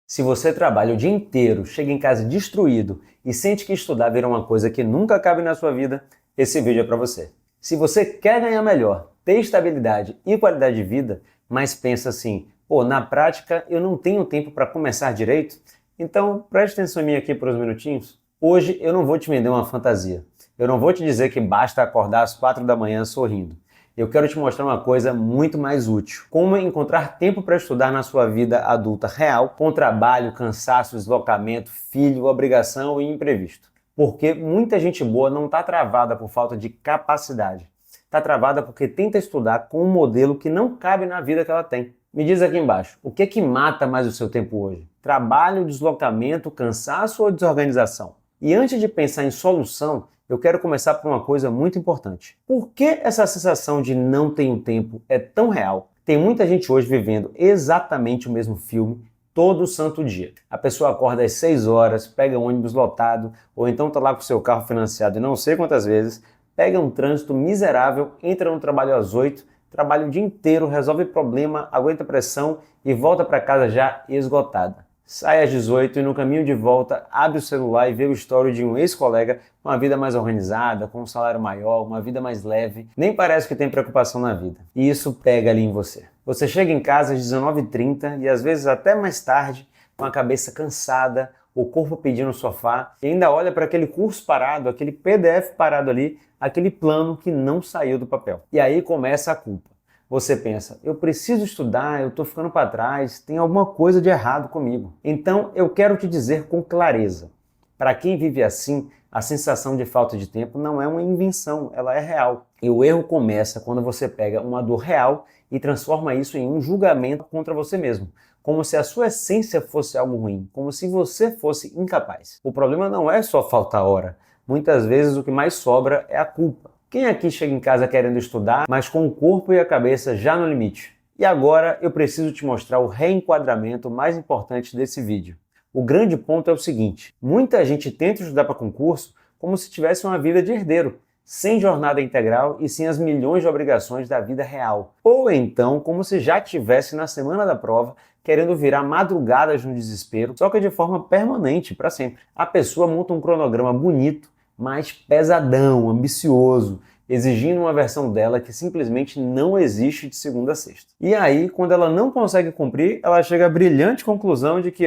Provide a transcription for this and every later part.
Se você trabalha o dia inteiro, chega em casa destruído e sente que estudar vira uma coisa que nunca cabe na sua vida, esse vídeo é para você. Se você quer ganhar melhor, ter estabilidade e qualidade de vida, mas pensa assim, pô, na prática eu não tenho tempo para começar direito, então preste atenção em mim aqui por uns minutinhos. Hoje eu não vou te vender uma fantasia. Eu não vou te dizer que basta acordar às 4 da manhã sorrindo. Eu quero te mostrar uma coisa muito mais útil. Como encontrar tempo para estudar na sua vida adulta real, com trabalho, cansaço, deslocamento, filho, obrigação e imprevisto. Porque muita gente boa não está travada por falta de capacidade. Está travada porque tenta estudar com um modelo que não cabe na vida que ela tem. Me diz aqui embaixo, o que é que mata mais o seu tempo hoje? Trabalho, deslocamento, cansaço ou desorganização? E antes de pensar em solução, eu quero começar por uma coisa muito importante. Por que essa sensação de não tenho tempo é tão real? Tem muita gente hoje vivendo exatamente o mesmo filme todo santo dia. A pessoa acorda às 6 horas, pega um ônibus lotado, ou então está lá com o seu carro financiado e não sei quantas vezes, pega um trânsito miserável, entra no trabalho às 8, trabalha o dia inteiro, resolve problema, aguenta pressão e volta para casa já esgotada. Sai às 18 e no caminho de volta abre o celular e vê o story de um ex-colega com uma vida mais organizada, com um salário maior, uma vida mais leve. Nem parece que tem preocupação na vida. E isso pega ali em você. Você chega em casa às 19h30 e às vezes até mais tarde, com a cabeça cansada, o corpo pedindo sofá, e ainda olha para aquele curso parado, aquele PDF parado ali, aquele plano que não saiu do papel. E aí começa a culpa. Você pensa, eu preciso estudar, eu estou ficando para trás, tem alguma coisa de errado comigo. Então eu quero te dizer com clareza, para quem vive assim, a sensação de falta de tempo não é uma invenção, ela é real. E o erro começa quando você pega uma dor real e transforma isso em um julgamento contra você mesmo, como se a sua essência fosse algo ruim, como se você fosse incapaz. O problema não é só faltar hora, muitas vezes o que mais sobra é a culpa. Quem aqui chega em casa querendo estudar, mas com o corpo e a cabeça já no limite? E agora eu preciso te mostrar o reenquadramento mais importante desse vídeo. O grande ponto é o seguinte, muita gente tenta estudar para concurso como se tivesse uma vida de herdeiro, sem jornada integral e sem as milhões de obrigações da vida real. Ou então como se já estivesse na semana da prova, querendo virar madrugadas no desespero, só que de forma permanente, para sempre. A pessoa monta um cronograma bonito, mas pesadão, ambicioso, exigindo uma versão dela que simplesmente não existe de segunda a sexta. E aí, quando ela não consegue cumprir, ela chega à brilhante conclusão de que,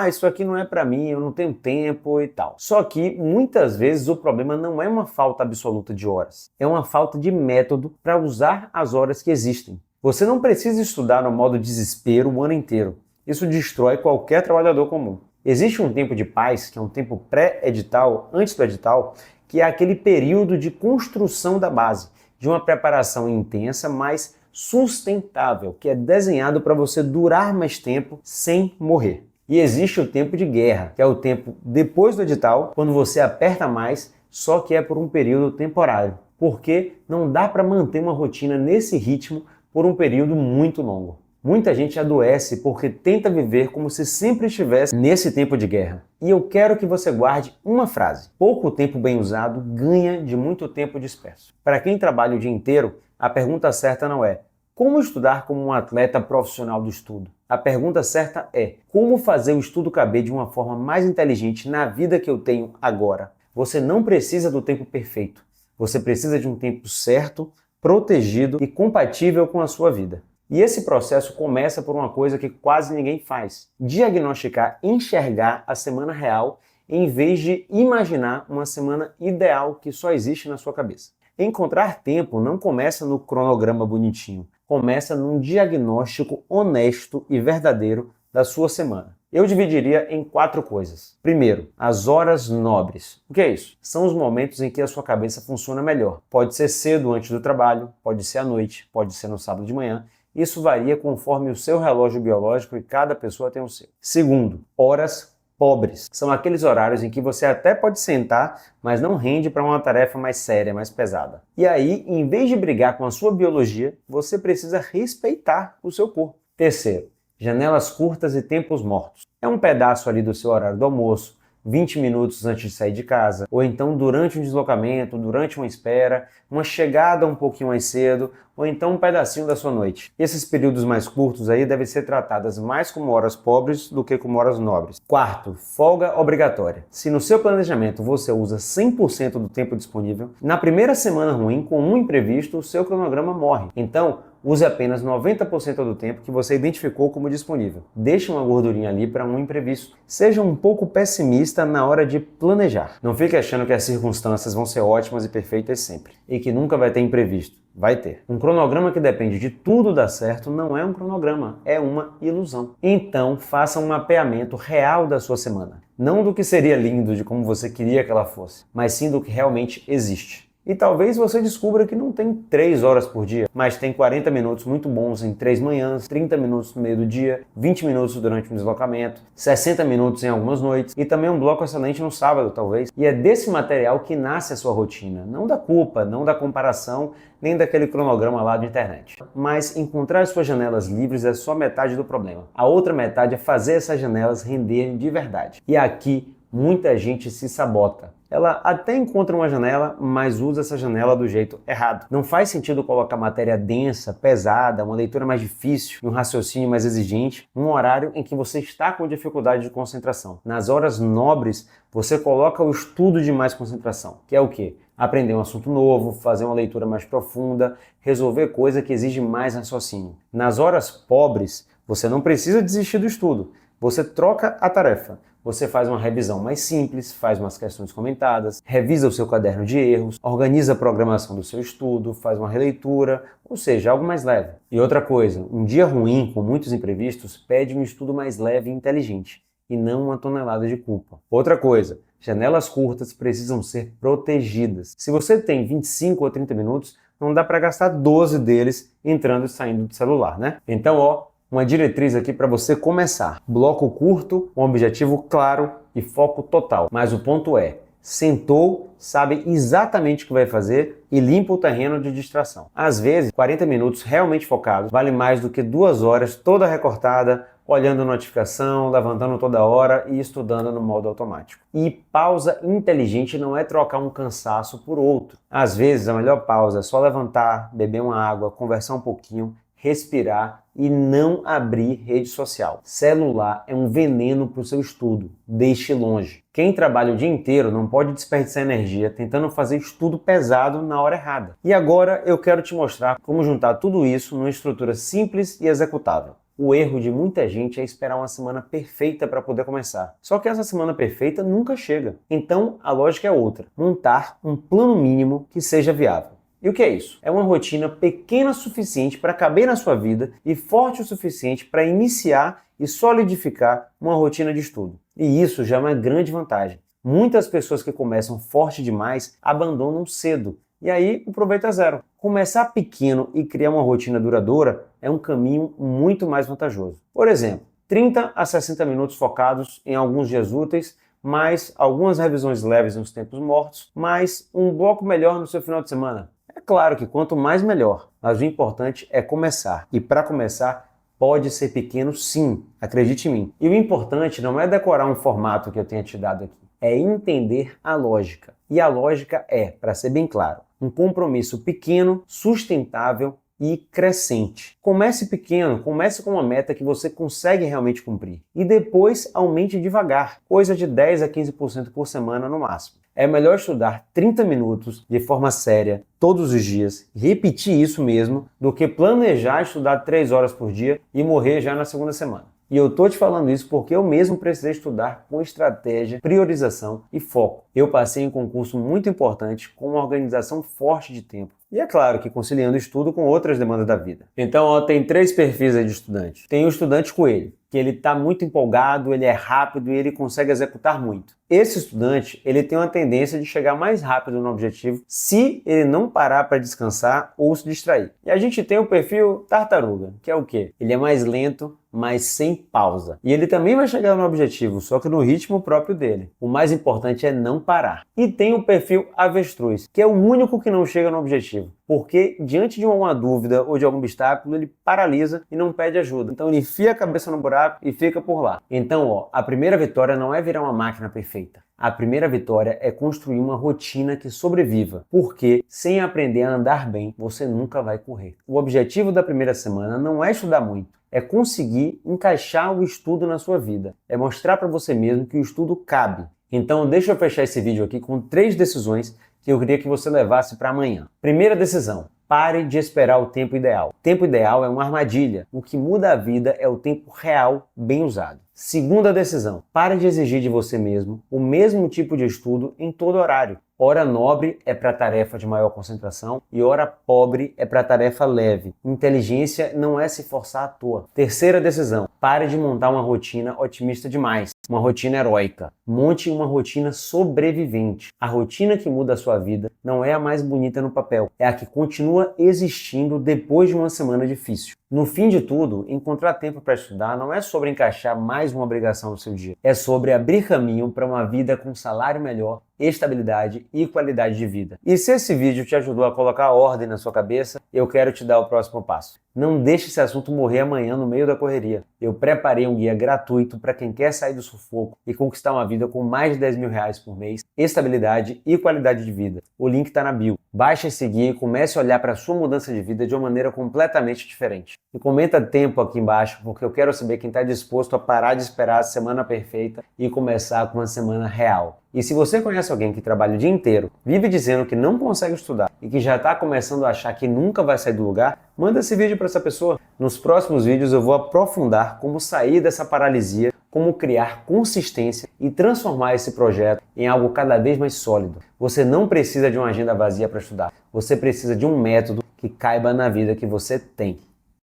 isso aqui não é para mim, eu não tenho tempo e tal. Só que, muitas vezes, o problema não é uma falta absoluta de horas, é uma falta de método para usar as horas que existem. Você não precisa estudar no modo desespero o ano inteiro. Isso destrói qualquer trabalhador comum. Existe um tempo de paz, que é um tempo pré-edital, antes do edital, que é aquele período de construção da base, de uma preparação intensa, mas sustentável, que é desenhado para você durar mais tempo sem morrer. E existe o tempo de guerra, que é o tempo depois do edital, quando você aperta mais, só que é por um período temporário, porque não dá para manter uma rotina nesse ritmo por um período muito longo. Muita gente adoece porque tenta viver como se sempre estivesse nesse tempo de guerra. E eu quero que você guarde uma frase. Pouco tempo bem usado ganha de muito tempo disperso. Para quem trabalha o dia inteiro, a pergunta certa não é como estudar como um atleta profissional do estudo. A pergunta certa é como fazer o estudo caber de uma forma mais inteligente na vida que eu tenho agora. Você não precisa do tempo perfeito. Você precisa de um tempo certo, protegido e compatível com a sua vida. E esse processo começa por uma coisa que quase ninguém faz: diagnosticar, enxergar a semana real em vez de imaginar uma semana ideal que só existe na sua cabeça. Encontrar tempo não começa no cronograma bonitinho, começa num diagnóstico honesto e verdadeiro da sua semana. Eu dividiria em 4 coisas. Primeiro, as horas nobres. O que é isso? São os momentos em que a sua cabeça funciona melhor. Pode ser cedo antes do trabalho, pode ser à noite, pode ser no sábado de manhã. Isso varia conforme o seu relógio biológico e cada pessoa tem o seu. Segundo, horas pobres. São aqueles horários em que você até pode sentar, mas não rende para uma tarefa mais séria, mais pesada. E aí, em vez de brigar com a sua biologia, você precisa respeitar o seu corpo. Terceiro, janelas curtas e tempos mortos. É um pedaço ali do seu horário do almoço, 20 minutos antes de sair de casa, ou então durante um deslocamento, durante uma espera, uma chegada um pouquinho mais cedo, ou então um pedacinho da sua noite. E esses períodos mais curtos aí devem ser tratadas mais como horas pobres do que como horas nobres. Quarto, folga obrigatória. Se no seu planejamento você usa 100% do tempo disponível, na primeira semana ruim, com um imprevisto, o seu cronograma morre. Então, use apenas 90% do tempo que você identificou como disponível. Deixe uma gordurinha ali para um imprevisto. Seja um pouco pessimista na hora de planejar. Não fique achando que as circunstâncias vão ser ótimas e perfeitas sempre, e que nunca vai ter imprevisto. Vai ter. Um cronograma que depende de tudo dar certo não é um cronograma, é uma ilusão. Então, faça um mapeamento real da sua semana. Não do que seria lindo, de como você queria que ela fosse, mas sim do que realmente existe. E talvez você descubra que não tem 3 horas por dia, mas tem 40 minutos muito bons em 3 manhãs, 30 minutos no meio do dia, 20 minutos durante um deslocamento, 60 minutos em algumas noites e também um bloco excelente no sábado, talvez. E é desse material que nasce a sua rotina, não da culpa, não da comparação, nem daquele cronograma lá de internet. Mas encontrar as suas janelas livres é só metade do problema. A outra metade é fazer essas janelas renderem de verdade. E aqui muita gente se sabota. Ela até encontra uma janela, mas usa essa janela do jeito errado. Não faz sentido colocar matéria densa, pesada, uma leitura mais difícil, um raciocínio mais exigente, num horário em que você está com dificuldade de concentração. Nas horas nobres, você coloca o estudo de mais concentração, que é o quê? Aprender um assunto novo, fazer uma leitura mais profunda, resolver coisa que exige mais raciocínio. Nas horas pobres, você não precisa desistir do estudo. Você troca a tarefa. Você faz uma revisão mais simples, faz umas questões comentadas, revisa o seu caderno de erros, organiza a programação do seu estudo, faz uma releitura, ou seja, algo mais leve. E outra coisa, um dia ruim com muitos imprevistos pede um estudo mais leve e inteligente, e não uma tonelada de culpa. Outra coisa, janelas curtas precisam ser protegidas. Se você tem 25 ou 30 minutos, não dá para gastar 12 deles entrando e saindo do celular, né? Então, uma diretriz aqui para você começar. Bloco curto, um objetivo claro e foco total. Mas o ponto é, sentou, sabe exatamente o que vai fazer e limpa o terreno de distração. Às vezes, 40 minutos realmente focados vale mais do que 2 horas toda recortada, olhando notificação, levantando toda hora e estudando no modo automático. E pausa inteligente não é trocar um cansaço por outro. Às vezes, a melhor pausa é só levantar, beber uma água, conversar um pouquinho, respirar e não abrir rede social. Celular é um veneno para o seu estudo. Deixe longe. Quem trabalha o dia inteiro não pode desperdiçar energia tentando fazer estudo pesado na hora errada. E agora eu quero te mostrar como juntar tudo isso numa estrutura simples e executável. O erro de muita gente é esperar uma semana perfeita para poder começar. Só que essa semana perfeita nunca chega. Então a lógica é outra: montar um plano mínimo que seja viável. E o que é isso? É uma rotina pequena o suficiente para caber na sua vida e forte o suficiente para iniciar e solidificar uma rotina de estudo. E isso já é uma grande vantagem. Muitas pessoas que começam forte demais abandonam cedo. E aí o proveito é zero. Começar pequeno e criar uma rotina duradoura é um caminho muito mais vantajoso. Por exemplo, 30 a 60 minutos focados em alguns dias úteis, mais algumas revisões leves nos tempos mortos, mais um bloco melhor no seu final de semana. É claro que quanto mais melhor, mas o importante é começar. E para começar, pode ser pequeno sim, acredite em mim. E o importante não é decorar um formato que eu tenha te dado aqui, é entender a lógica. E a lógica é, para ser bem claro, um compromisso pequeno, sustentável e crescente. Comece pequeno, comece com uma meta que você consegue realmente cumprir. E depois aumente devagar, coisa de 10 a 15% por semana no máximo. É melhor estudar 30 minutos de forma séria todos os dias, repetir isso mesmo, do que planejar estudar 3 horas por dia e morrer já na segunda semana. E eu tô te falando isso porque eu mesmo precisei estudar com estratégia, priorização e foco. Eu passei em um concurso muito importante com uma organização forte de tempo. E é claro que conciliando estudo com outras demandas da vida. Então, tem 3 perfis aí de estudante. Tem o estudante coelho, que ele está muito empolgado, ele é rápido e ele consegue executar muito. Esse estudante, ele tem uma tendência de chegar mais rápido no objetivo se ele não parar para descansar ou se distrair. E a gente tem o perfil tartaruga, que é o quê? Ele é mais lento, mas sem pausa. E ele também vai chegar no objetivo, só que no ritmo próprio dele. O mais importante é não parar. E tem o perfil avestruz, que é o único que não chega no objetivo, porque diante de uma dúvida ou de algum obstáculo, ele paralisa e não pede ajuda. Então ele enfia a cabeça no buraco e fica por lá. Então, a primeira vitória não é virar uma máquina perfeita. feita. A primeira vitória é construir uma rotina que sobreviva, porque sem aprender a andar bem, você nunca vai correr. O objetivo da primeira semana não é estudar muito, é conseguir encaixar o estudo na sua vida, é mostrar para você mesmo que o estudo cabe. Então deixa eu fechar esse vídeo aqui com 3 decisões que eu queria que você levasse para amanhã. Primeira decisão: pare de esperar o tempo ideal. O tempo ideal é uma armadilha. O que muda a vida é o tempo real bem usado. Segunda decisão: pare de exigir de você mesmo o mesmo tipo de estudo em todo horário. Hora nobre é para tarefa de maior concentração e hora pobre é para tarefa leve. Inteligência não é se forçar à toa. Terceira decisão: pare de montar uma rotina otimista demais, uma rotina heróica. Monte uma rotina sobrevivente. A rotina que muda a sua vida não é a mais bonita no papel, é a que continua existindo depois de uma semana difícil. No fim de tudo, encontrar tempo para estudar não é sobre encaixar mais uma obrigação no seu dia. É sobre abrir caminho para uma vida com salário melhor, estabilidade e qualidade de vida. E se esse vídeo te ajudou a colocar ordem na sua cabeça, eu quero te dar o próximo passo. Não deixe esse assunto morrer amanhã no meio da correria. Eu preparei um guia gratuito para quem quer sair do sufoco e conquistar uma vida com mais de R$10.000 por mês, estabilidade e qualidade de vida. O link está na bio. Baixe esse guia e comece a olhar para a sua mudança de vida de uma maneira completamente diferente. E comenta tempo aqui embaixo, porque eu quero saber quem está disposto a parar de esperar a semana perfeita e começar com uma semana real. E se você conhece alguém que trabalha o dia inteiro, vive dizendo que não consegue estudar e que já está começando a achar que nunca vai sair do lugar, manda esse vídeo para essa pessoa. Nos próximos vídeos eu vou aprofundar como sair dessa paralisia, como criar consistência e transformar esse projeto em algo cada vez mais sólido. Você não precisa de uma agenda vazia para estudar, você precisa de um método que caiba na vida que você tem.